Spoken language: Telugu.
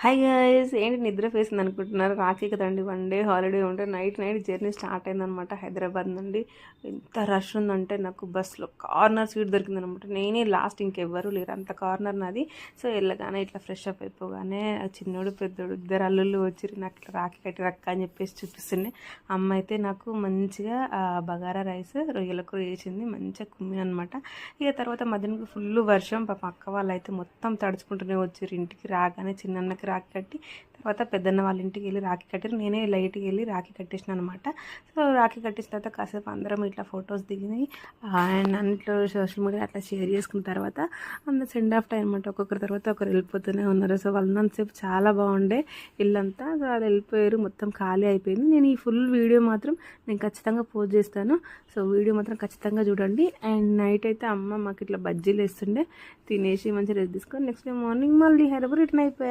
హాయ్ గైస్, ఏంటి నిద్ర వేసింది అనుకుంటున్నారు? రాఖీ కదండి, 1 డే హాలిడే ఉంటే నైట్ జర్నీ స్టార్ట్ అయిందనమాట. హైదరాబాద్ నుండి ఎంత రష్ ఉందంటే నాకు బస్సులో కార్నర్ సీట్ దొరికిందనమాట. నేనే లాస్ట్, ఇంకెవ్వరూ లేరు, అంత కార్నర్ నాది. సో వెళ్ళగానే ఇట్లా ఫ్రెష్ అప్ అయిపోగానే చిన్నోడు పెద్దోడు ఇద్దరు అల్లుళ్ళు వచ్చి నాకు ఇట్లా రాఖీ కట్టి రక్క అని చెప్పేసి చూపిస్తుండే. అమ్మ అయితే నాకు మంచిగా బగారా రైస్ రొయ్యల కూర చేసింది, మంచిగా కుమ్మిన అనమాట. ఇక తర్వాత మధ్యాహ్నం ఫుల్ వర్షం, పాప అక్క వాళ్ళు అయితే మొత్తం తడుచుకుంటూనే వచ్చారు. ఇంటికి రాగానే చిన్నన్నకి రాఖీ కట్టి తర్వాత పెద్దన్న వాళ్ళ ఇంటికి వెళ్ళి రాఖీ కట్టారు. నేనే లైట్కి వెళ్ళి రాఖీ కట్టేసిన అనమాట. సో రాఖీ కట్టేసిన తర్వాత కాసేపు అందరం ఇట్లా ఫొటోస్ దిగి అండ్ అన్నిట్లో సోషల్ మీడియా అట్లా షేర్ చేసుకున్న తర్వాత అందరూ సెండ్ ఆఫ్ టైం అనమాట. ఒక్కొక్కరి తర్వాత ఒకరు వెళ్ళిపోతూనే ఉన్నారు. సో వాళ్ళంతసేపు చాలా బాగుండే ఇల్లంతా. సో వాళ్ళు వెళ్ళిపోయారు, మొత్తం ఖాళీ అయిపోయింది. నేను ఈ ఫుల్ వీడియో మాత్రం నేను ఖచ్చితంగా పోస్ట్ చేస్తాను. సో వీడియో మాత్రం ఖచ్చితంగా చూడండి. అండ్ నైట్ అయితే అమ్మ మాకు ఇట్లా బజ్జీలు వేస్తుండే, తినేసి మంచిగా రెస్ట్ తీసుకొని నెక్స్ట్ డే మార్నింగ్ మళ్ళీ హైదరాబాద్ రిటర్న్ అయిపోయారు.